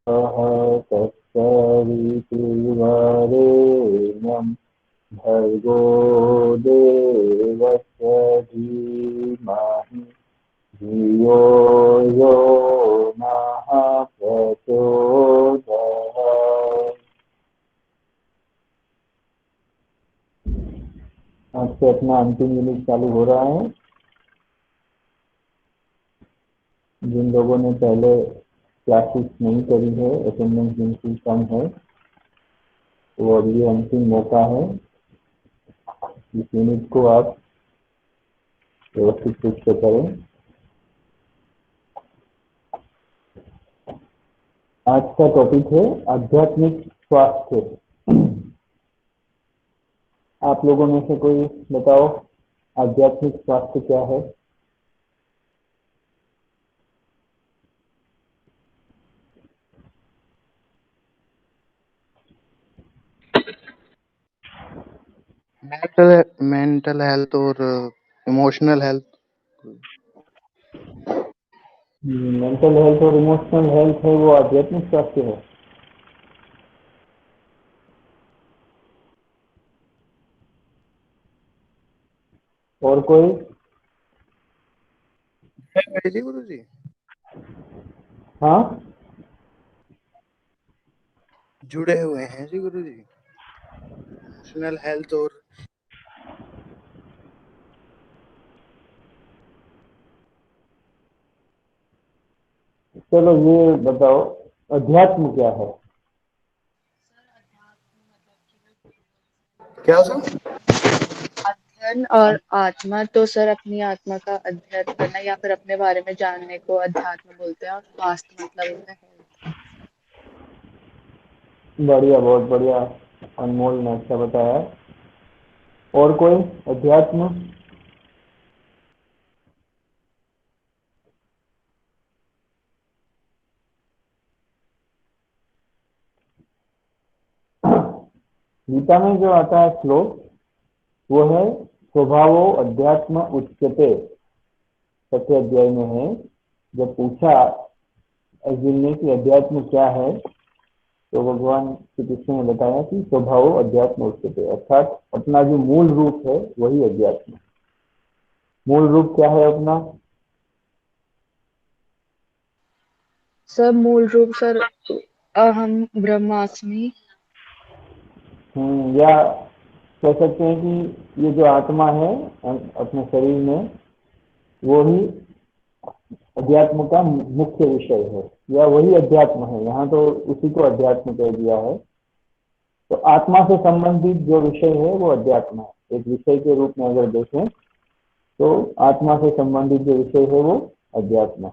तत्सवितुर्वरेण्यं भर्गो देवस्य धीमहि धियो यो नः प्रचोदयात्। आज से अपना अंतिम यूनिट चालू हो रहा है। जिन लोगों ने पहले क्लासेस नहीं करी है, अटेंडेंस जिनकी कम है, तो अब ये अंतिम मौका है। इस यूनिट को आप व्यवस्थित रूप से करें। आज का टॉपिक है आध्यात्मिक स्वास्थ्य। आप लोगों में से कोई बताओ, आध्यात्मिक स्वास्थ्य क्या है? मेंटल हेल्थ और इमोशनल हेल्थ। मेंटल हेल्थ और इमोशनल हेल्थ है, वो आध्यात्मिक स्वास्थ्य है। और कोई? जी गुरु जी, हाँ, जुड़े हुए हैं जी गुरु जी, इमोशनल हेल्थ और चलो ये बताओ, अध्यात्म क्या है? क्या सर? अध्ययन और आत्मा, तो सर अपनी आत्मा का अध्ययन करना या फिर अपने बारे में जानने को अध्यात्म बोलते हैं, और स्वास्थ्य मतलब होता है हेल्थ। बढ़िया, बहुत बढ़िया, अनमोल ने अच्छा बताया। और कोई? अध्यात्म गीता में जो आता है श्लोक, वो है स्वभावो अध्यात्म उच्यते। छठे अध्याय में है। जब पूछा अर्जुन ने कि अध्यात्म क्या है, तो भगवान श्री कृष्ण ने बताया कि स्वभावो अध्यात्म उच्यते, अर्थात अपना जो मूल रूप है वही अध्यात्म। मूल रूप क्या है अपना? सर मूल रूप सर अहम ब्रह्मास्मि। या कह सकते हैं कि ये जो आत्मा है अपने शरीर में, वो ही अध्यात्म का मुख्य विषय है, या वही अध्यात्म है। यहाँ तो उसी को अध्यात्म कह दिया है। तो आत्मा से संबंधित जो विषय है वो अध्यात्म है। एक विषय के रूप में अगर देखें तो आत्मा से संबंधित जो विषय है वो अध्यात्म है।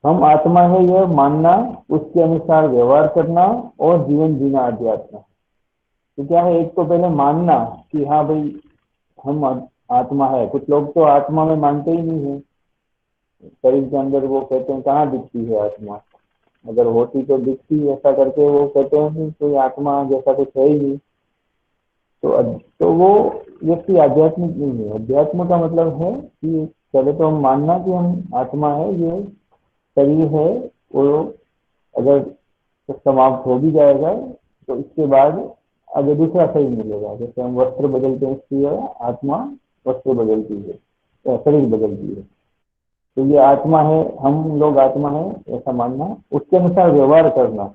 हम आत्मा है यह मानना, उसके अनुसार व्यवहार करना और जीवन जीना अध्यात्म है। तो क्या है, एक तो पहले मानना कि हाँ भाई हम आत्मा है। कुछ लोग तो आत्मा में मानते ही नहीं है। शरीर के अंदर वो कहते हैं कहाँ दिखती है आत्मा, अगर होती तो दिखती, ऐसा करके वो कहते हैं कि कोई आत्मा जैसा कुछ है ही नहीं। तो वो व्यक्ति आध्यात्मिक नहीं है। अध्यात्म का मतलब है कि पहले तो हम मानना कि हम आत्मा है, ये शरीर है, वो अगर समाप्त हो भी जाएगा तो इसके बाद आगे दूसरा शरीर मिलेगा। जैसे हम वस्त्र बदलते हैं, इसकी आत्मा वस्त्र बदलती है या शरीर बदलती है। तो ये आत्मा है, हम लोग आत्मा है ऐसा मानना, उसके अनुसार व्यवहार करना,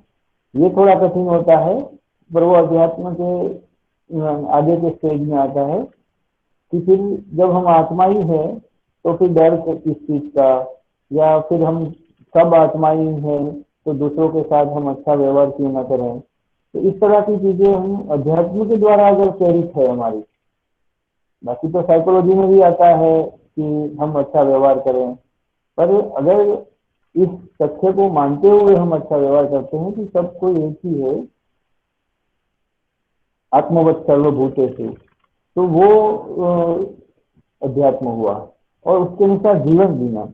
ये थोड़ा कठिन होता है। पर वो अध्यात्म के आगे के स्टेज में आता है कि फिर जब हम आत्मा ही है तो फिर डर किस चीज का, या फिर हम सब आत्मा ही है तो दूसरों के साथ हम अच्छा व्यवहार क्यों ना करें। तो इस तरह की चीजें हम अध्यात्म के द्वारा अगर प्रेरित है हमारी। बाकी तो साइकोलॉजी में भी आता है कि हम अच्छा व्यवहार करें, पर अगर इस तथ्य को मानते हुए हम अच्छा व्यवहार करते हैं कि सब कोई एक ही है, आत्मवत् सर्वभूतेषु, तो वो अध्यात्म हुआ। और उसके अनुसार जीवन जीना,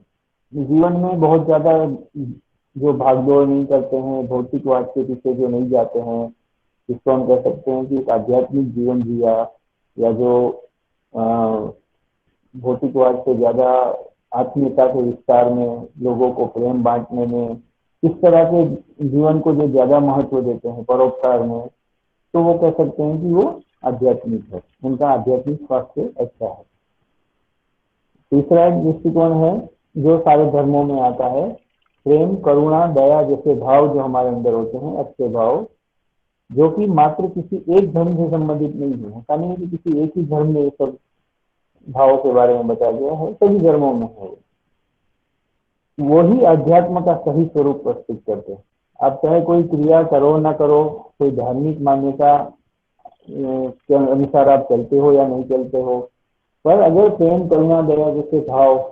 जीवन में बहुत ज्यादा जो भागदौड़ नहीं करते हैं, भौतिकवाद के पीछे जो नहीं जाते हैं, इसको हम कह सकते हैं कि एक आध्यात्मिक जीवन जिया। या जो भौतिकवाद से ज्यादा आत्मीयता के विस्तार में, लोगों को प्रेम बांटने में इस तरह के जीवन को जो ज्यादा महत्व देते हैं परोपकार में, तो वो कह सकते हैं कि वो आध्यात्मिक है, उनका आध्यात्मिक स्वास्थ्य अच्छा है। तीसरा एक दृष्टिकोण है जो सारे धर्मों में आता है, प्रेम, करुणा, दया जैसे भाव जो हमारे अंदर होते हैं, अच्छे भाव, जो कि मात्र किसी एक धर्म से संबंधित नहीं है। ऐसा नहीं है कि किसी एक ही धर्म में ये सब भावों के बारे में बताया गया है, सभी धर्मों में है। वही अध्यात्म का सही स्वरूप प्रस्तुत करते हैं। आप चाहे कोई क्रिया करो ना करो, कोई धार्मिक मान्यता के अनुसार आप चलते हो या नहीं चलते हो, पर अगर प्रेम, करुणा, दया जैसे भाव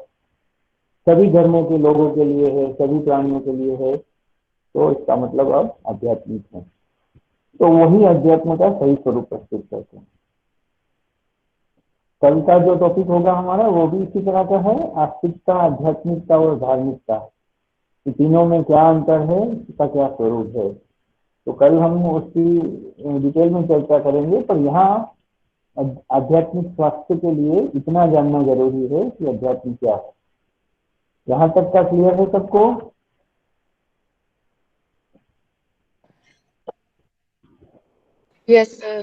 सभी धर्मों के लोगों के लिए है, सभी प्राणियों के लिए है, तो इसका मतलब आप आध्यात्मिक है। तो वही अध्यात्म का सही स्वरूप प्रस्तुत करते हैं। कल का जो टॉपिक होगा हमारा वो भी इसी तरह का है, आस्तिकता, आध्यात्मिकता और धार्मिकता, तीनों में क्या अंतर है, इसका क्या स्वरूप है। तो कल हम उसकी डिटेल में चर्चा करेंगे, पर यहाँ आध्यात्मिक स्वास्थ्य के लिए इतना जानना जरूरी है कि अध्यात्म क्या है। यहाँ तक का क्लियर है सबको? Yes sir.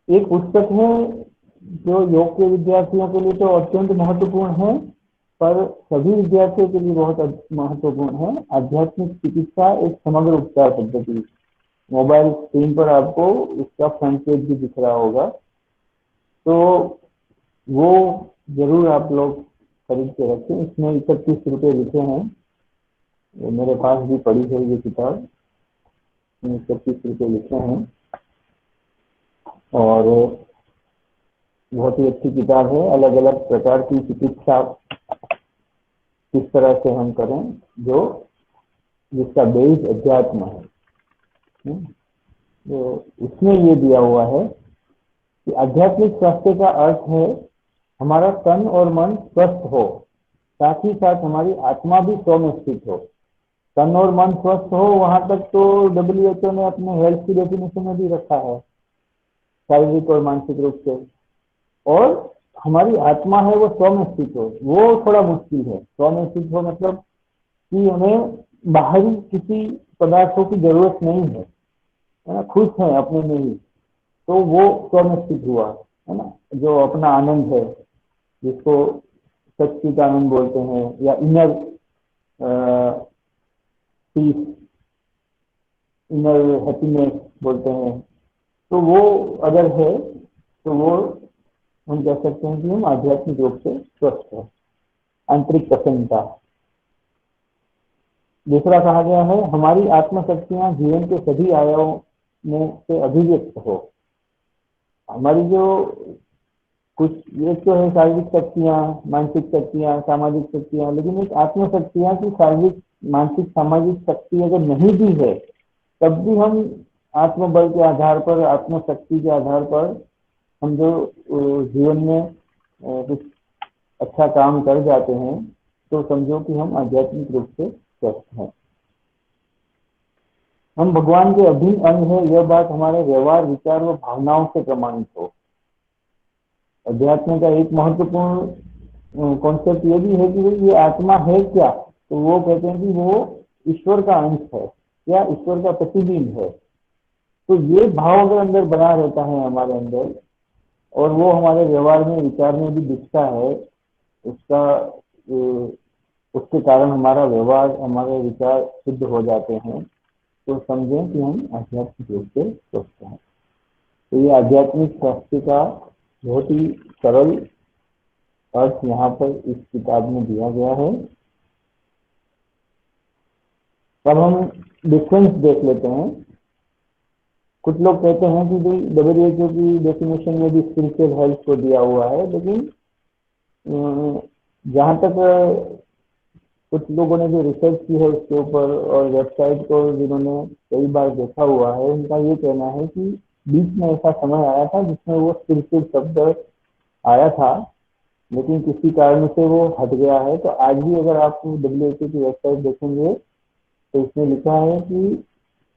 एक पुस्तक है जो योग के विद्यार्थियों के लिए तो अत्यंत महत्वपूर्ण है, पर सभी विद्यार्थियों के लिए बहुत महत्वपूर्ण है, आध्यात्मिक चिकित्सा एक समग्र उपचार पद्धति। मोबाइल स्क्रीन पर आपको उसका फ्रंट पेज भी दिख रहा होगा, तो वो जरूर आप लोग खरीद के रखें। इसमें 31 रुपये लिखे हैं, मेरे पास भी पड़ी है ये किताब, 31 रुपये लिखे हैं, और बहुत ही अच्छी किताब है। अलग अलग प्रकार की चिकित्सा किस तरह से हम करें, जो जिसका बेस अध्यात्म है। तो उसमें ये दिया हुआ है कि आध्यात्मिक स्वास्थ्य का अर्थ है हमारा तन और मन स्वस्थ हो, साथ ही साथ हमारी आत्मा भी स्व में स्थित हो। तन और मन स्वस्थ हो, वहां तक तो WHO ने अपने हेल्थ की डेफिनेशन में भी रखा है, शारीरिक और मानसिक रूप से। और हमारी आत्मा है वो स्व में स्थित हो, वो थोड़ा मुश्किल है। स्व में स्थित हो मतलब कि हमें बाहरी किसी पदार्थों की जरूरत नहीं है ना, खुश है अपने में ही, तो वो स्व में स्थित हुआ है ना। जो अपना आनंद है, जिसको सच्चित आनंद बोलते हैं, या इनर पीस, इनर हैप्पीनेस बोलते हैं, तो वो अगर है तो वो हम कह सकते हैं कि हम आध्यात्मिक रूप से स्वस्थ हैं, आंतरिक प्रसन्नता। दूसरा कहा गया है हमारी आत्मशक्तियां जीवन के सभी आयामों में से अभिव्यक्त हो। हमारी जो कुछ ये तो है शारीरिक शक्तियां, मानसिक शक्तियां, सामाजिक शक्तियां, लेकिन एक आत्मशक्तियां की शारीरिक, मानसिक, सामाजिक शक्ति अगर नहीं भी है, तब भी हम आत्मबल के आधार पर, आत्मशक्ति के आधार पर हम जो जीवन में कुछ अच्छा काम कर जाते हैं, तो समझो कि हम आध्यात्मिक रूप से स्वस्थ हैं। हम भगवान के अभिन्न अंग हैं, यह बात हमारे व्यवहार, विचार व भावनाओं से प्रमाणित हो। अध्यात्म का एक महत्वपूर्ण कॉन्सेप्ट ये भी है कि ये आत्मा है क्या, तो वो कहते हैं कि वो ईश्वर का अंश है या ईश्वर का प्रतिबिंब है। तो ये भाव अगर अंदर बना रहता है हमारे अंदर, और वो हमारे व्यवहार में, विचार में भी दिखता है, उसका उसके कारण हमारा व्यवहार, हमारे विचार शुद्ध हो जाते हैं, तो समझें कि हम आध्यात्मिक रूप से स्वस्थ हैं। तो ये आध्यात्मिक स्वास्थ्य का बहुत ही सरल अर्थ यहाँ पर इस किताब में दिया गया है। अब हम डिफरेंस देख लेते हैं। कुछ लोग कहते हैं कि भाई WHO की डेफिनेशन में भी स्पिरिचुअल हेल्थ को दिया हुआ है, लेकिन जहाँ तक कुछ लोगों ने जो रिसर्च की है उसके ऊपर, और वेबसाइट को जिन्होंने कई बार देखा हुआ है, उनका ये कहना है कि बीच में ऐसा समय आया था जिसमें वो स्पिरिचुअल शब्द आया था, लेकिन किसी कारण से वो हट गया है। तो आज भी अगर आप WHO की वेबसाइट देखेंगे तो इसमें लिखा है कि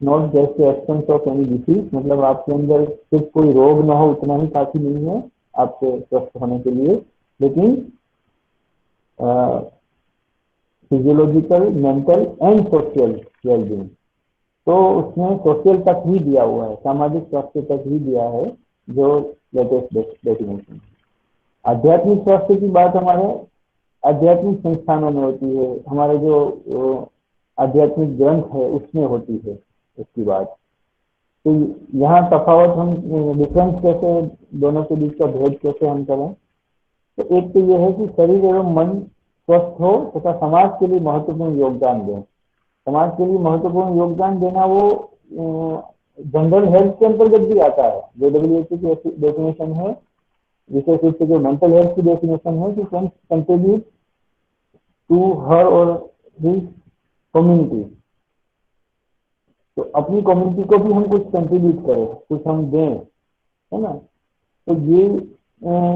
not just absence of any disease, मतलब आपके अंदर सिर्फ कोई रोग ना हो उतना ही काफी नहीं है आपके स्वस्थ होने के लिए, लेकिन physiological, mental and social wellbeing. तो उसने सोशल तक ही दिया हुआ है, सामाजिक स्वास्थ्य तक ही दिया है जो लेटेस्ट डेफिनेशन। आध्यात्मिक स्वास्थ्य की बात हमारे आध्यात्मिक संस्थानों में होती है, हमारे जो आध्यात्मिक ग्रंथ है उसमें होती है उसकी बात। तो यहाँ तफावत हम डिफरेंस कैसे, दोनों के बीच का भेद कैसे हम करें। तो एक तो यह है कि शरीर एवं मन स्वस्थ हो तथा समाज के लिए महत्वपूर्ण योगदान दें। समाज के लिए महत्वपूर्ण योगदान देना वो जनरल हेल्थ के अंतर्गत भी आता है। जो WHO की डेफिनेशन है, विशेष रूप से जो मेंटल हेल्थ की डेफिनेशन है कि कैन कंट्रीब्यूट टू हर और हिज कम्युनिटी। तो अपनी कम्युनिटी को भी हम कुछ कंट्रीब्यूट करें, कुछ हम दें, है ना। तो ये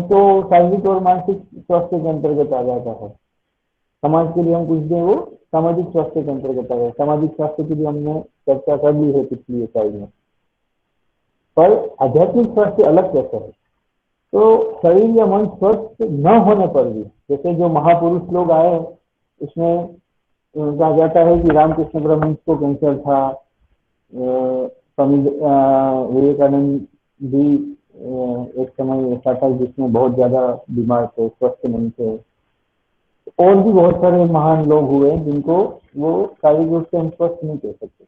तो शारीरिक और मानसिक स्वास्थ्य के अंतर्गत आ जाता है। समाज के लिए हम कुछ दें वो सामाजिक स्वास्थ्य के अंतर्गत आ जाए। सामाजिक स्वास्थ्य की भी हमने चर्चा कर ली है पिछली इकाई में। पर आध्यात्मिक स्वास्थ्य अलग कैसे है। तो शरीर या मन स्वस्थ न होने पर भी, जैसे जो महापुरुष लोग आए उसमें कहा जाता है कि रामकृष्ण परमहंस को कैंसर था, स्वामी विवेकानंद भी एक समय ऐसा था जिसमें बहुत ज्यादा बीमार थे, स्वस्थ नहीं थे। और भी बहुत सारे महान लोग हुए जिनको वो शारीरिक रूप से हम स्वस्थ नहीं कह सकते।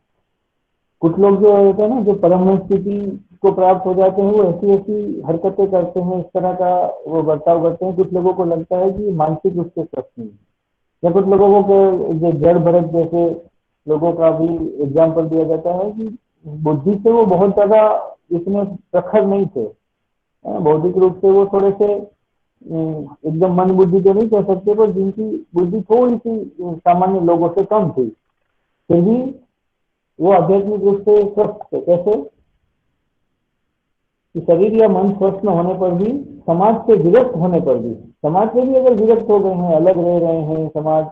कुछ लोग जो होते हैं ना, जो परम स्थिति को प्राप्त हो जाते हैं, वो ऐसी ऐसी हरकतें करते हैं, इस तरह का वो बर्ताव करते हैं, कुछ लोगों को लगता है कि मानसिक रूप से स्वस्थ नहीं है। या कुछ लोगों को जो जड़ भरत जैसे लोगों का भी एग्जाम्पल दिया जाता है कि बुद्धि से वो बहुत ज्यादा इसमें प्रखर नहीं थे, बौद्धिक रूप से वो थोड़े से एकदम मन बुद्धि तो नहीं कह सकते, पर जिनकी बुद्धि थोड़ी सी सामान्य लोगों से कम थी, फिर भी वो आध्यात्मिक रूप से स्वस्थ थे। कैसे कि शरीर या मन स्वस्थ न होने पर भी, समाज से विरक्त होने पर भी, समाज से भी अगर विरक्त हो गए हैं, अलग रह रहे हैं, समाज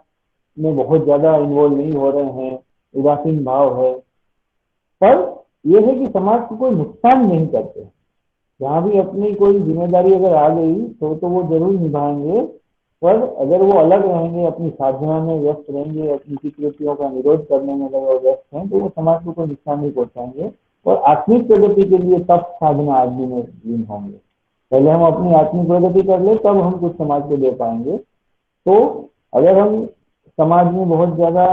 में बहुत ज्यादा इन्वॉल्व नहीं हो रहे हैं, उदासीन भाव है, पर यह है कि समाज को कोई नुकसान नहीं करते। जहाँ भी अपनी कोई जिम्मेदारी अगर आ गई तो वो जरूर निभाएंगे। पर अगर वो अलग रहेंगे, अपनी साधना में व्यस्त रहेंगे, अपनी विकृतियों का निरोध करने में अगर वो व्यस्त हैं, तो वो समाज को कोई नुकसान नहीं पहुंचाएंगे और आत्मिक प्रगति के लिए तप साधना आदमी में लीन होंगे। पहले हम अपनी आत्मिक प्रगति कर ले, तब हम कुछ समाज को दे पाएंगे। तो अगर हम समाज में बहुत ज्यादा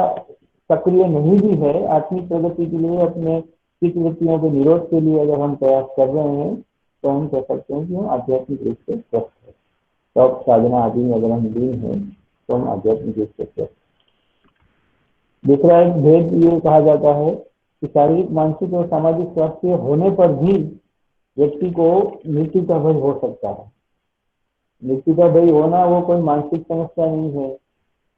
सक्रिय नहीं भी है, आत्मिक प्रगति के लिए, अपने विकृतियों के निरोध के लिए अगर हम प्रयास कर रहे हैं, तो हम कह सकते हैं कि हम आध्यात्मिक रूप से स्वस्थ है। तब साधना आदि में अगर हम लीन हैं तो हम आध्यात्मिक रूप से स्वस्थ। दूसरा एक भेद ये कहा जाता है कि शारीरिक, मानसिक और सामाजिक स्वास्थ्य होने पर भी व्यक्ति को मृत्यु का भय हो सकता है। मृत्यु का भय होना वो कोई मानसिक समस्या नहीं है,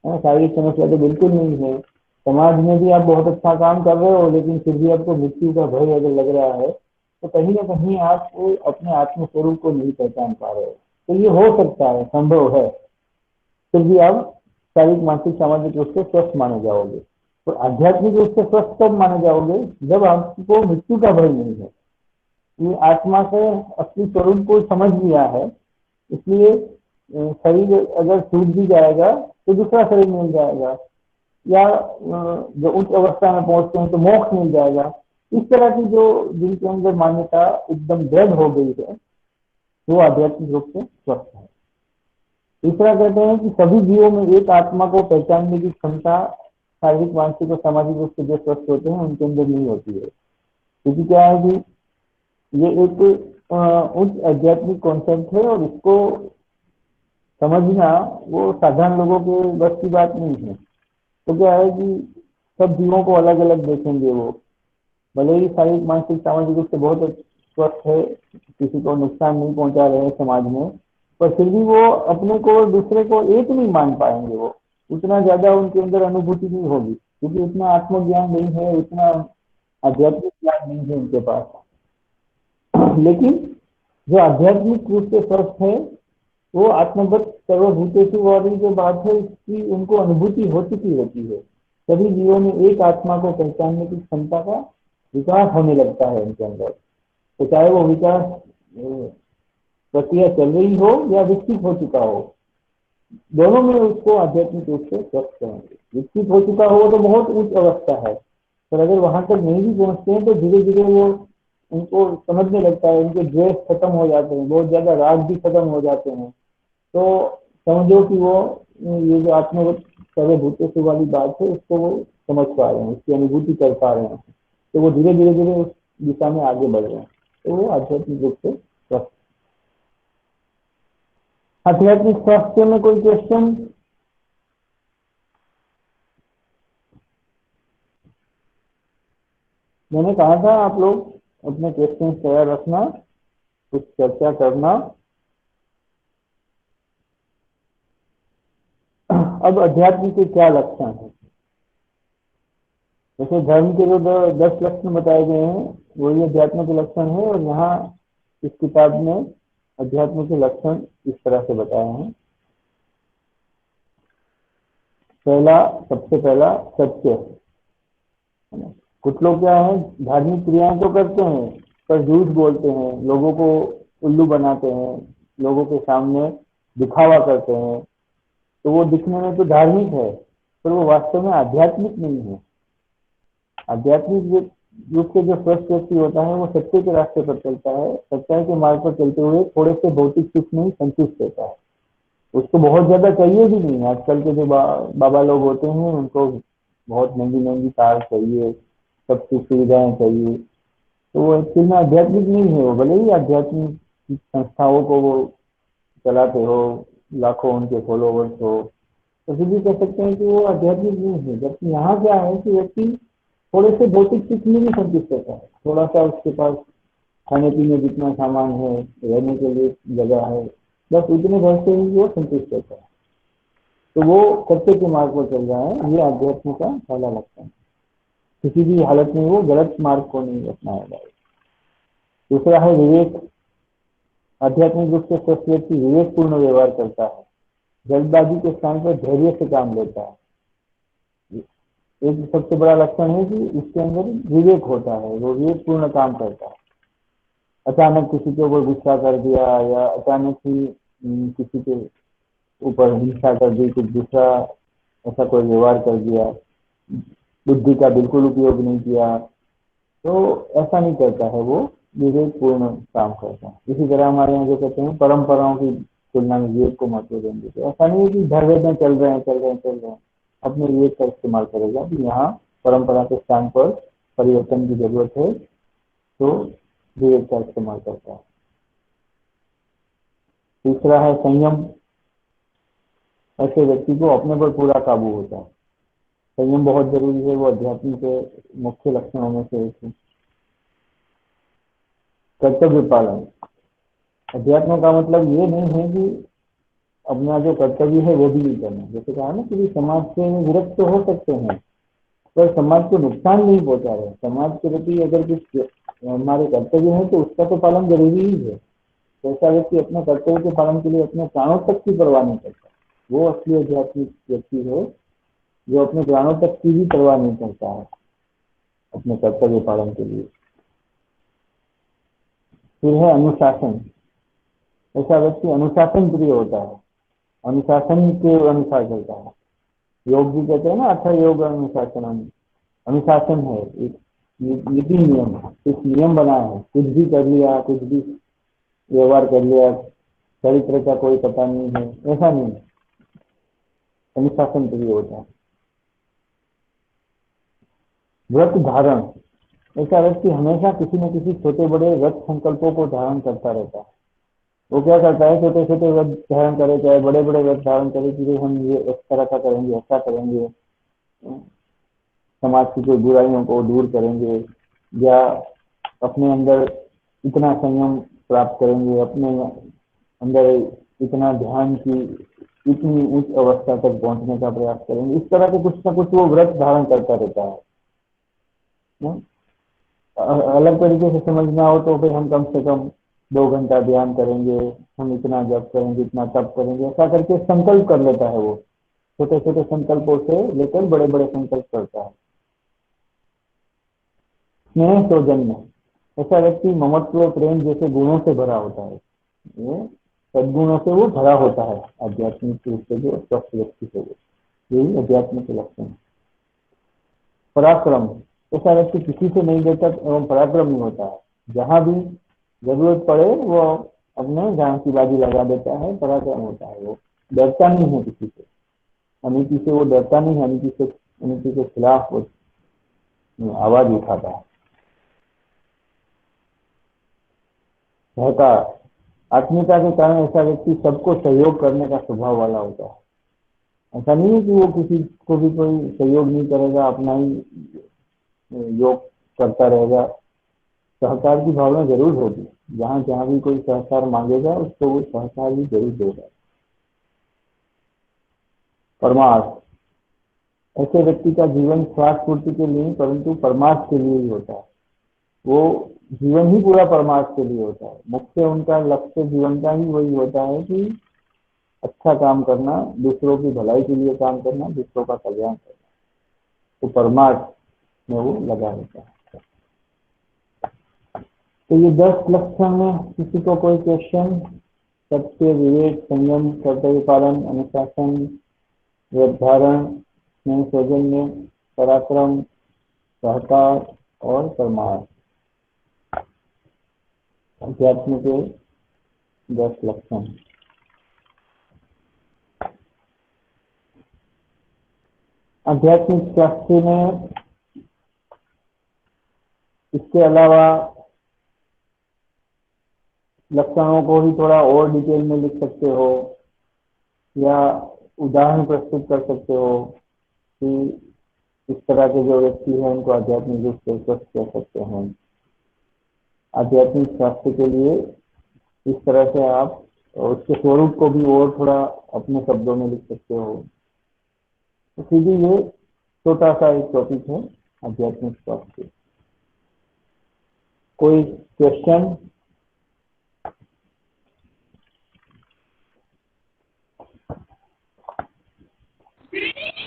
शारीरिक समस्या तो बिल्कुल नहीं है। समाज में भी आप बहुत अच्छा काम कर रहे हो, लेकिन फिर भी आपको मृत्यु का भय अगर लग रहा है, तो कहीं ना कहीं आप अपने आत्म स्वरूप को नहीं पहचान पा रहे हो। तो ये हो सकता है, संभव है, फिर भी आप शारीरिक, मानसिक, सामाजिक रूप से स्वस्थ माने जाओगे। तो आध्यात्मिक रूप से स्वस्थ तब माने जाओगे जब आपको मृत्यु का भय नहीं है। ये आत्मा से असली स्वरूप को समझ लिया है, इसलिए शरीर अगर छूट भी जाएगा तो दूसरा शरीर मिल जाएगा, या जो उच्च अवस्था में पहुंचते हैं तो मोक्ष मिल जाएगा। इस तरह की जो जिनके अंदर मान्यता एकदम दृढ़ हो गई है, वो आध्यात्मिक रूप से स्वस्थ है। तीसरा कहते हैं कि सभी जीवों में एक आत्मा को पहचानने की क्षमता शारीरिक, मानसिक और सामाजिक रूप से जो स्वस्थ होते हैं उनके अंदर नहीं होती है। क्योंकि क्या है कि ये एक उच्च आध्यात्मिक कॉन्सेप्ट है और इसको समझना वो साधारण लोगों के बस की बात नहीं है। तो क्या है कि सब जीवों को अलग अलग देखेंगे, वो भले ही शारीरिक, मानसिक, सामाजिक रूप से बहुत स्वस्थ है, किसी को नुकसान नहीं पहुंचा रहे हैं समाज में, पर फिर भी वो अपने को और दूसरे को एक नहीं मान पाएंगे। वो उतना ज्यादा उनके अंदर अनुभूति नहीं होगी, क्योंकि उतना आत्मज्ञान नहीं है, उतना आध्यात्मिक ज्ञान नहीं है उनके पास। लेकिन जो आध्यात्मिक रूप से स्वस्थ है, वो आत्मगत सर्वभूतेषु वाली जो बात है, इसकी उनको अनुभूति हो चुकी होती है। सभी जीवों में एक आत्मा को पहचानने की क्षमता का विकास होने लगता है उनके अंदर। तो चाहे वो विकास प्रक्रिया चल रही हो या विकसित हो चुका हो, दोनों में उसको आध्यात्मिक रूप से स्वस्थ करेंगे। विकसित हो चुका हो तो बहुत उच्च अवस्था है, पर अगर वहां तक नहीं भी पहुंचते हैं तो धीरे धीरे वो उनको समझने लगता है, उनके द्वेष खत्म हो जाते हैं, बहुत ज्यादा राग भी खत्म हो जाते हैं। तो समझो कि वो ये जो आत्मवत सर्वभूतेषु वाली बात है उसको वो समझ पा रहे हैं, उसकी अनुभूति कर पा रहे हैं, तो वो धीरे धीरे धीरे उस दिशा में आगे बढ़ रहे हैं। तो वो आध्यात्मिक रूप से स्वस्थ। आध्यात्मिक स्वास्थ्य में कोई क्वेश्चन? मैंने कहा था आप लोग अपने क्वेश्चन तैयार रखना, कुछ चर्चा करना। अब अध्यात्म के क्या लक्षण है? जैसे धर्म के जो 10 लक्षण बताए गए हैं वही अध्यात्म के लक्षण है, और यहाँ इस किताब में अध्यात्म के लक्षण इस तरह से बताए हैं। सबसे पहला सत्य। कुछ लोग क्या है, धार्मिक क्रियाएं तो करते हैं पर झूठ बोलते हैं, लोगों को उल्लू बनाते हैं, लोगों के सामने दिखावा करते हैं। तो वो दिखने में तो धार्मिक है पर वो वास्तव में आध्यात्मिक नहीं है। आध्यात्मिक रूप से जो स्वस्थ व्यक्ति होता है वो सत्य के रास्ते पर चलता है, सच्चाई के मार्ग पर चलते हुए थोड़े से भौतिक सुख में ही संतुष्ट रहता है। उसको बहुत ज्यादा चाहिए भी नहीं। आजकल के जो बाबा लोग होते हैं उनको बहुत महंगी महंगी कार चाहिए, सब सुख सुविधाएं चाहिए, तो वो एक्चुअल में आध्यात्मिक नहीं है। वो भले ही आध्यात्मिक संस्थाओं को वो चलाते हो, लाखों उनके फॉलोवर्स हो, तो फिर भी कह सकते हैं कि वो आध्यात्मिक नहीं है। जबकि यहाँ क्या है कि व्यक्ति थोड़े से भौतिक सुख में भी संतुष्ट रहता है, थोड़ा सा उसके पास खाने पीने जितना सामान है, रहने के लिए जगह है, बस उतने भर से ही वो संतुष्ट रहता है। तो वो सत्य के मार्ग पर चल रहा है, ये आध्यात्म का पहला लक्षण है। किसी भी हालत में वो गलत मार्ग को नहीं अपनाएगा। दूसरा है विवेक। आध्यात्मिक रूप से स्वस्थ व्यक्ति विवेक पूर्ण व्यवहार करता है, जल्दबाजी के स्थान पर धैर्य से काम लेता है। एक सबसे बड़ा लक्षण है कि उसके अंदर विवेक होता है, वो विवेक पूर्ण काम करता है। अचानक किसी के ऊपर गुस्सा कर दिया या अचानक ही किसी के ऊपर हिंसा कर दी, कुछ दूसरा ऐसा कोई व्यवहार कर दिया, बुद्धि का बिल्कुल उपयोग नहीं किया, तो ऐसा नहीं करता है वो, विवेक पूर्ण काम करता है। इसी तरह हमारे यहाँ जो कहते हैं परंपराओं की तुलना में विवेक को महत्व देंगे, तो ऐसा नहीं है कि धर्म में चल रहे हैं, अपने विवेक का इस्तेमाल करेगा कि यहाँ परंपरा के स्थान पर परिवर्तन की जरूरत है, तो विवेक का इस्तेमाल करता है। तीसरा है संयम। ऐसे व्यक्ति को अपने पर पूरा काबू होता है। संयम बहुत जरूरी है, वो अध्यात्म के मुख्य लक्षणों में से एक है। कर्तव्य पालन। अध्यात्म का मतलब ये नहीं है कि अपना जो कर्तव्य है वो भी नहीं करना। जैसे कहा ना कि समाज से विरक्त तो हो सकते हैं पर समाज को नुकसान नहीं पहुंचा रहे। समाज के प्रति अगर कुछ हमारे कर्तव्य है तो उसका तो पालन जरूरी ही है। तो ऐसा व्यक्ति अपने कर्तव्य के पालन के लिए अपने प्राणों तक की परवाह नहीं करता, वो असली आध्यात्मिक व्यक्ति है जो अपने प्राणों तक की भी परवाह नहीं करता है अपने कर्तव्य पालन के लिए। फिर है अनुशासन। ऐसा व्यक्ति अनुशासन प्रिय होता है, अनुशासन के अनुसार चलता है। योग भी कहते हैं ना, अच्छा योग अनुशासन। अनुशासन है एक नीति नियम, कुछ नियम बना है, कुछ भी कर लिया, कुछ भी व्यवहार कर लिया, चरित्र का कोई पता नहीं है, ऐसा नहीं है। अनुशासन प्रिय होता है। व्रत धारण। ऐसा व्यक्ति हमेशा किसी न किसी छोटे बड़े व्रत संकल्पों को धारण करता रहता है। वो क्या करता है, छोटे छोटे व्रत धारण करे, चाहे बड़े बड़े व्रत धारण करे कि हम ये इस तरह का करेंगे, ऐसा करेंगे, समाज की कोई बुराइयों को दूर करेंगे, या अपने अंदर इतना संयम प्राप्त करेंगे, अपने अंदर इतना ध्यान की इतनी उच्च अवस्था तक पहुंचने का प्रयास करेंगे। इस तरह के कुछ ना कुछ वो व्रत धारण करता रहता है। अलग तरीके से समझना हो तो फिर हम कम से कम 2 घंटा ध्यान करेंगे, हम इतना जप करेंगे, इतना तप करेंगे, ऐसा करके संकल्प कर लेता है। वो छोटे छोटे संकल्पों से लेकर बड़े बड़े संकल्प करता है। स्नेह सौजन्य। ऐसा व्यक्ति ममत्व प्रेम जैसे गुणों से भरा होता है। ये सद्गुणों से वो भरा होता है, आध्यात्मिक रूप से जो स्वस्थ व्यक्ति है वो, यही अध्यात्म के लक्षण है। पराक्रम, ऐसा व्यक्ति किसी से नहीं डरता एवं पराक्रमी होता है, जहां भी जरूरत पड़े वो अपने जान की बाजी लगा देता है, पराक्रम होता है, वो डरता नहीं है किसी से, अनिति से वो डरता नहीं है, अनिति के खिलाफ वो आवाज उठाता है। सहकार, आत्मीयता के कारण ऐसा व्यक्ति सबको सहयोग करने का स्वभाव वाला होता है। ऐसा नहीं है कि वो किसी को भी कोई सहयोग नहीं करेगा, अपना ही योग करता रहेगा। सहकार की भावना जरूर होगी, जहां जहां भी कोई सहकार मांगेगा उसको वो सहकार भी जरूर देगा। परमार्थ, ऐसे व्यक्ति का जीवन स्वार्थ पूर्ति के लिए परंतु परमार्थ के लिए ही होता है। वो जीवन ही पूरा परमार्थ के लिए होता है। मुख्य उनका लक्ष्य जीवन का ही वही होता है कि अच्छा काम करना, दूसरों की भलाई के लिए काम करना, दूसरों का कल्याण करना, तो परमार्थ में वो लगा रहता है। तो ये 10 लक्षण में किसी को कोई क्वेश्चन? सत्य, विवेक, संयम, कर्तव्य पालन, अनुशासन, व्यवधारण, स्नेह, सौजन्य, पराक्रम, सहकार और परमार्थ, अध्यात्म के 10 लक्षण। आध्यात्मिक शास्त्र में इसके अलावा लक्षणों को ही थोड़ा और डिटेल में लिख सकते हो या उदाहरण प्रस्तुत कर सकते हो कि इस तरह के जो व्यक्ति हैं उनको आध्यात्मिक रूप से स्वस्थ कर सकते हैं। आध्यात्मिक स्वास्थ्य के लिए इस तरह से आप उसके स्वरूप को भी और थोड़ा अपने शब्दों में लिख सकते हो। तो सीधी ये छोटा सा एक टॉपिक है आध्यात्मिक स्वास्थ्य। कोई क्वेश्चन?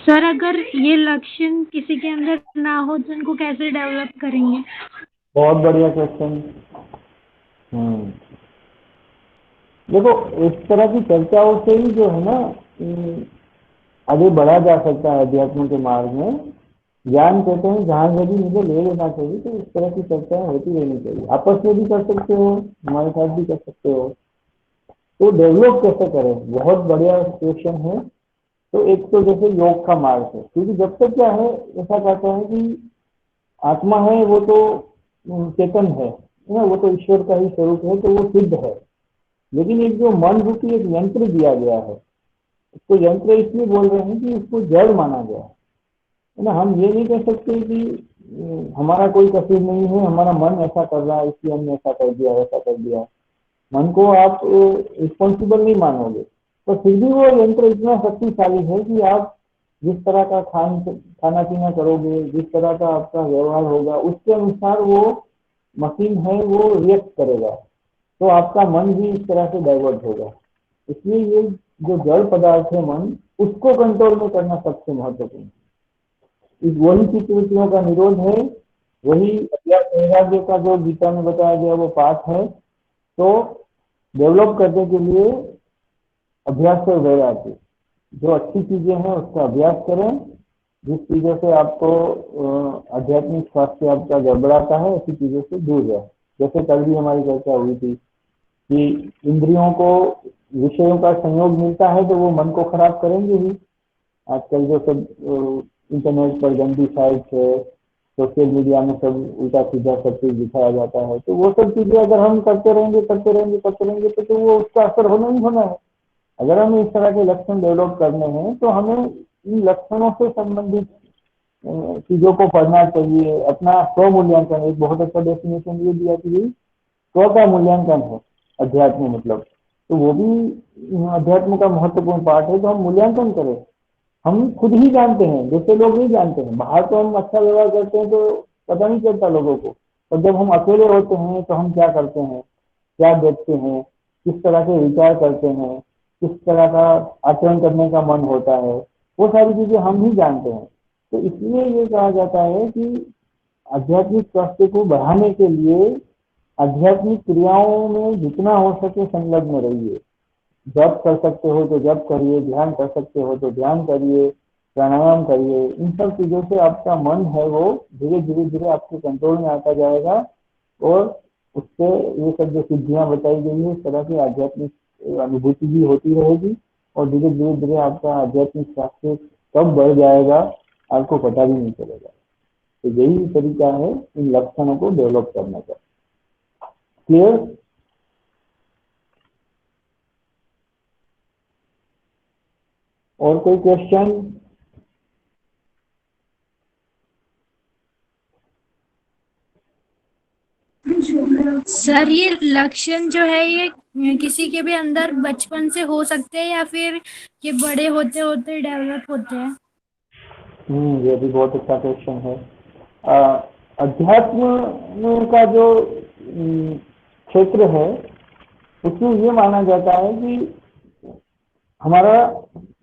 सर अगर ये लक्षण किसी के अंदर ना हो तो उनको कैसे डेवलप करेंगे? बहुत बढ़िया क्वेश्चन। देखो, इस तरह की चर्चाओं से ही जो है ना आगे बढ़ा जा सकता है अध्यात्म के मार्ग में। ज्ञान कहते हैं जहां यदि मुझे ले लेना चाहिए, तो इस तरह की चर्चाएं होती रहनी चाहिए। आपस में भी कर सकते हो, हमारे साथ भी कर सकते हो। तो डेवलप कैसे करें, बहुत बढ़िया क्वेश्चन है। तो एक तो जैसे योग का मार्ग है, क्योंकि जब तक क्या है, ऐसा कहते हैं कि आत्मा है वो तो चेतन है ना, वो तो ईश्वर का ही स्वरूप है, तो वो सिद्ध है। लेकिन एक जो मन रूपी एक यंत्र दिया गया है, उसको यंत्र इसलिए बोल रहे हैं कि उसको जड़ माना गया है ना। हम ये नहीं कह सकते कि हमारा कोई कसूर नहीं है, हमारा मन ऐसा कर रहा है इसलिए हमने ऐसा कर दिया, वैसा कर दिया। मन को आप रिस्पॉन्सिबल नहीं मानोगे, तो फिर भी वो यंत्र इतना शक्तिशाली है कि आप जिस तरह का खाना पीना करोगे, जिस तरह का आपका व्यवहार होगा, उसके अनुसार वो मशीन है वो रिएक्ट करेगा। तो आपका मन भी इस तरह से डाइवर्ट होगा। इसलिए ये जो जड़ पदार्थ है मन, उसको कंट्रोल में करना सबसे महत्वपूर्ण है। इस वही चित्तवृत्तियों का निरोध है, वही अध्यात्म वैराग्य का जो गीता में बताया गया वो पाठ है। तो डेवलप करने के लिए अभ्यास और वैराग्य, जो अच्छी चीजें हैं उसका अभ्यास करें। जिस चीजों से आपको आध्यात्मिक स्वास्थ्य आपका गड़बड़ाता है, ऐसी चीजों से दूर रहे। जैसे कल भी हमारी चर्चा हुई थी कि इंद्रियों को विषयों का संयोग मिलता है तो वो मन को खराब करेंगे ही। आजकल जो सब इंटरनेट पर गंदी साइट है, सोशल मीडिया में सब उल्टा सीधा सब चीज दिखाया जाता है, तो वो सब चीजें अगर हम करते रहेंगे तो वो उसका असर होना ही होना है। अगर हमें इस तरह के लक्षण डेवलप करने हैं तो हमें इन लक्षणों से संबंधित चीजों को पढ़ना चाहिए। अपना स्व मूल्यांकन, एक बहुत अच्छा डेफिनेशन ये दिया कि स्व का मूल्यांकन है अध्यात्म मतलब, तो वो भी अध्यात्म का महत्वपूर्ण पार्ट है। तो हम मूल्यांकन करें, हम खुद ही जानते हैं, दूसरे लोग नहीं जानते हैं। बाहर तो हम अच्छा व्यवहार करते हैं तो पता नहीं चलता लोगों को, और जब हम अकेले होते हैं तो हम क्या करते हैं, क्या देखते हैं, किस तरह के विचार करते हैं, किस तरह का आचरण करने का मन होता है, वो सारी चीजें हम ही जानते हैं। तो इसलिए ये कहा जाता है कि आध्यात्मिक स्वास्थ्य को बढ़ाने के लिए आध्यात्मिक क्रियाओं में जितना हो सके संलग्न रहिए। जप कर सकते हो तो जप करिए, ध्यान कर सकते हो तो ध्यान करिए, प्राणायाम करिए। इन सब चीजों से आपका मन है वो धीरे धीरे धीरे आपके कंट्रोल में आता जाएगा और उससे ये सब जो सिद्धियां बताई गई है इस तरह की आध्यात्मिक अनुभूति भी होती रहेगी और धीरे धीरे धीरे आपका आध्यात्मिक शास्त्र कब बढ़ जाएगा आपको पता भी नहीं चलेगा। तो यही तरीका है इन लक्षणों को डेवलप करने का। क्लियर? और कोई क्वेश्चन? सर ये लक्षण जो है ये किसी के भी अंदर बचपन से हो सकते हैं या फिर ये बड़े होते होते डेवलप होते हैं? ये भी बहुत अच्छा क्वेश्चन है। अध्यात्म का जो क्षेत्र है उसमें ये माना जाता है कि हमारा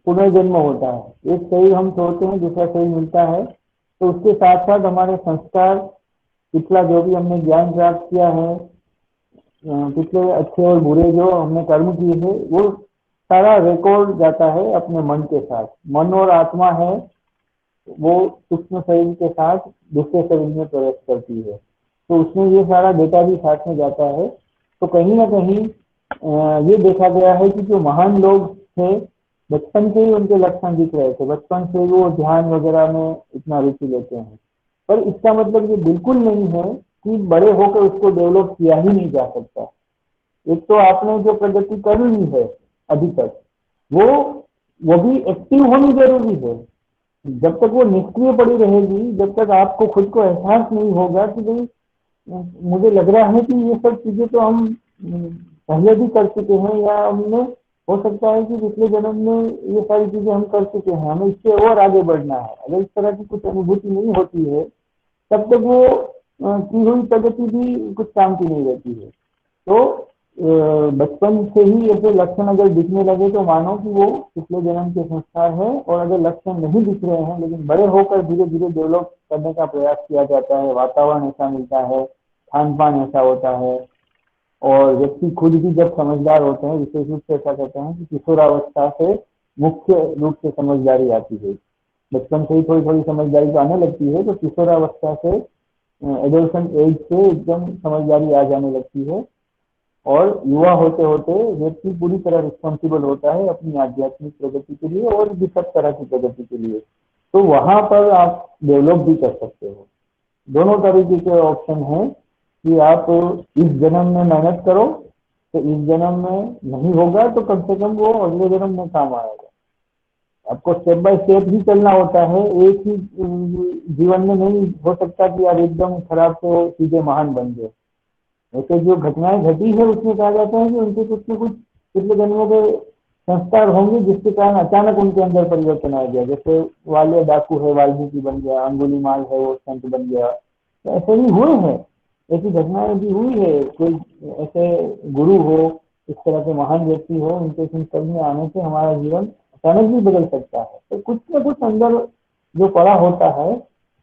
पुनर्जन्म होता है। एक शरीर हम छोड़ते हैं, दूसरा शरीर मिलता है, तो उसके साथ साथ हमारे संस्कार, पिछला जो भी हमने ज्ञान प्राप्त किया है, पिछले अच्छे और बुरे जो हमने कर्म किए हैं, वो सारा रिकॉर्ड जाता है अपने मन के साथ। मन और आत्मा है वो सूक्ष्म शरीर के साथ दूसरे शरीर में प्रवेश करती है, तो उसमें ये सारा डेटा भी साथ में जाता है। तो कहीं ना कहीं ये देखा गया है कि जो महान लोग थे बचपन से ही उनके लक्षण दिख रहे थे, बचपन से वो ध्यान वगैरह में इतना रुचि लेते हैं। पर इसका मतलब ये बिल्कुल नहीं है कि बड़े होकर उसको डेवलप किया ही नहीं जा सकता। एक तो आपने जो प्रगति कर ली है अभी तक वो भी एक्टिव होनी जरूरी है। जब तक वो निष्क्रिय पड़ी रहेगी, जब तक आपको खुद को एहसास नहीं होगा कि भाई मुझे लग रहा है कि ये सब चीजें तो हम पहले भी कर चुके हैं, या हमने हो सकता है कि पिछले जन्म में ये सारी चीजें हम कर चुके हैं, हमें इससे और आगे बढ़ना है। अगर इस तरह की कुछ अनुभूति नहीं होती है तब तक वो की हुई प्रगति भी कुछ काम की नहीं रहती है। तो बचपन से ही ऐसे लक्षण अगर दिखने लगे तो मानो कि वो पिछले जन्म के संस्कार है, और अगर लक्षण नहीं दिख रहे हैं लेकिन बड़े होकर धीरे धीरे डेवलप करने का प्रयास किया जाता है, वातावरण ऐसा मिलता है, खान पान ऐसा होता है, और व्यक्ति खुद भी जब समझदार होते हैं, विशेष रूप से ऐसा कहते हैं कि किशोरावस्था से मुख्य रूप से समझदारी आती है। बचपन से ही थोड़ी थोड़ी समझदारी तो आने लगती है, तो किशोरावस्था से एडोलसेंट एज से एकदम समझदारी आ जाने लगती है, और युवा होते होते व्यक्ति पूरी तरह रिस्पॉन्सिबल होता है अपनी आध्यात्मिक प्रगति के लिए और भी सब तरह की प्रगति के लिए। तो वहां पर आप डेवलप भी कर सकते हो। दोनों तरीके के ऑप्शन हैं कि आप इस जन्म में मेहनत करो तो इस जन्म में नहीं होगा तो कम से कम वो अगले जन्म में काम आएगा। आपको स्टेप बाय स्टेप ही चलना होता है, एक ही जीवन में नहीं हो सकता कि आप एकदम खराब से सीधे महान बन गए। ऐसे जो घटनाएं घटी है उसमें कहा जाता है कि उनके कुछ न कुछ पिछले जन्मों के संस्कार होंगे जिसके कारण अचानक उनके अंदर परिवर्तन आ गया। जैसे वालिया डाकू है, वाल्मीकि बन गया, अंगुलीमाल है वो संत बन गया। तो ऐसे भी हुए हैं, ऐसी घटनाएं भी हुई है। कोई ऐसे गुरु हो, इस तरह के महान व्यक्ति हो, उनके संपर्क में आने से हमारा जीवन अचानक भी बदल सकता है। तो कुछ न कुछ अंदर जो पड़ा होता है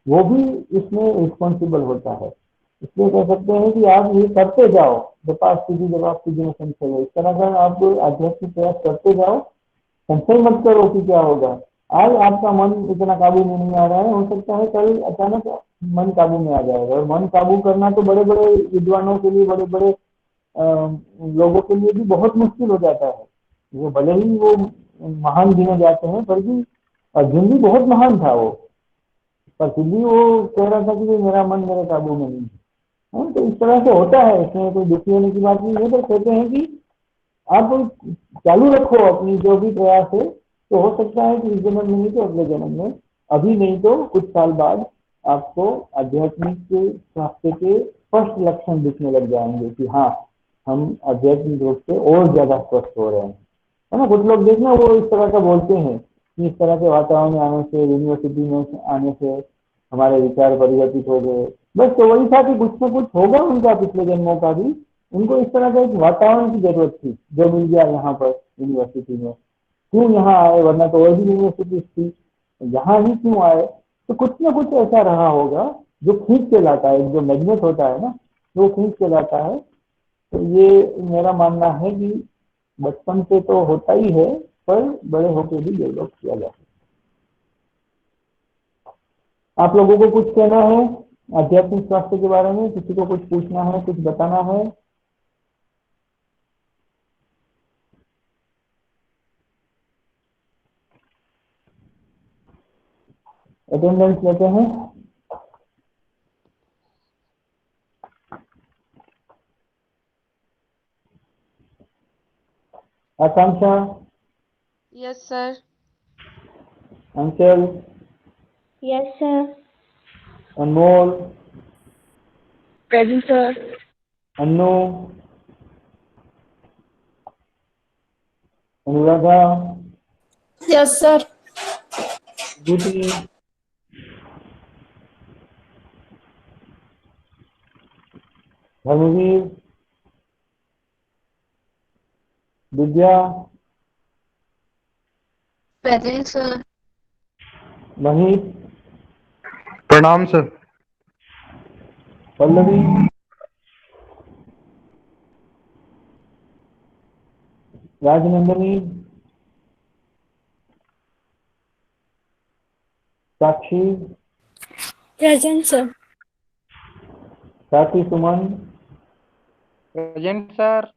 वो भी इसमें रिस्पॉन्सिबल होता है। इसलिए कह सकते हैं कि आप ये करते जाओ, जपास कीजिए जवाब कीजिए संशय। इस तरह का आप आध्यात्मिक प्रयास करते जाओ, संशय मत करो कि क्या होगा। आज आपका मन इतना काबू में नहीं आ रहा है, हो सकता है कल अचानक मन काबू में आ जाएगा। और मन काबू करना तो बड़े बड़े विद्वानों के लिए, बड़े बड़े लोगों के लिए भी बहुत मुश्किल हो जाता है। वो भले ही वो महान गिने जाते हैं, पर भी अर्जुन भी बहुत महान था वो, पर फिर भी वो कह रहा था कि मेरा मन मेरे काबू में नहीं है। तो इस तरह से होता है, इसमें कोई दुखी होने की बात नहीं है। तो कहते हैं कि आप चालू रखो अपनी जो भी प्रयास है, तो हो सकता है कि इस जन्म में नहीं तो अगले जन्म में, अभी नहीं तो कुछ साल बाद आपको आध्यात्मिक स्वास्थ्य के स्पष्ट लक्षण दिखने लग जाएंगे कि हाँ हम आध्यात्मिक रूप से और ज्यादा स्वस्थ हो रहे हैं, है ना। कुछ लोग देखना वो इस तरह का बोलते हैं कि इस तरह के वातावरण में आने से, यूनिवर्सिटी में आने से हमारे विचार परिवर्तित हो गए। बस तो वही था कि कुछ ना कुछ होगा उनका पिछले जन्मों का भी, उनको इस तरह का एक वातावरण की जरूरत थी जो मिल गया यहाँ पर यूनिवर्सिटी में। क्यों यहाँ आए, वरना तो और भी यूनिवर्सिटी थी, यहाँ ही क्यों आए। तो कुछ ना कुछ ऐसा रहा होगा जो खींच के लाता है, जो मैग्नेट होता है ना वो खींच के लाता है। तो ये मेरा मानना है कि बचपन से तो होता ही है, पर बड़े होकर भी डेवलप किया जा सकता है। आप लोगों को कुछ कहना है आध्यात्मिक स्वास्थ्य के बारे में? किसी को कुछ पूछना है, कुछ बताना है? अटेंडेंस लेते हैं। Akanksha, yes sir. Anchal, yes sir. Anmol, present sir. Annu, Anuradha, yes sir. Vibhuti, Dharamvir, Vidya, present sir. Mahip, प्रणाम sir. Pallavi, Rajnandini, Sakshi, present sir. Sathi Suman, present sir.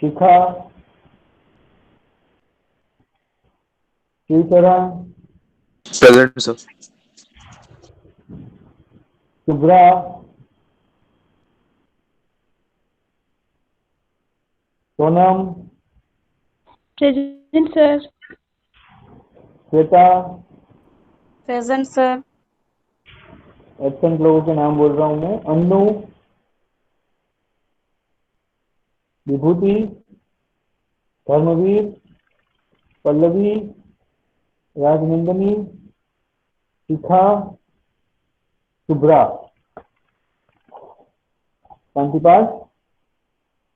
Shikha, Shivcharan, present sir. Shubhra, Sonam, present sir. Shweta. Present sir. Absent लोगों के नाम बोल रहा हूं मैं। अन्नू, विभूति, धर्मवीर, पल्लवी, राजनंदनी, शिखा, शुभ्रा। शांतिपाठ।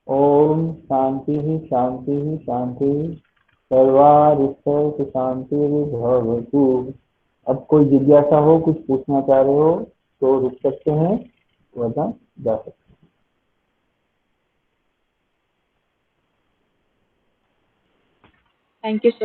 ओम शांति ही शांति ही शांति, सर्वारिष्ट शांति भवतु। अब कोई जिज्ञासा हो, कुछ पूछना चाह रहे हो तो रुक सकते हैं, वरना जा सकते हैं। Thank you sir.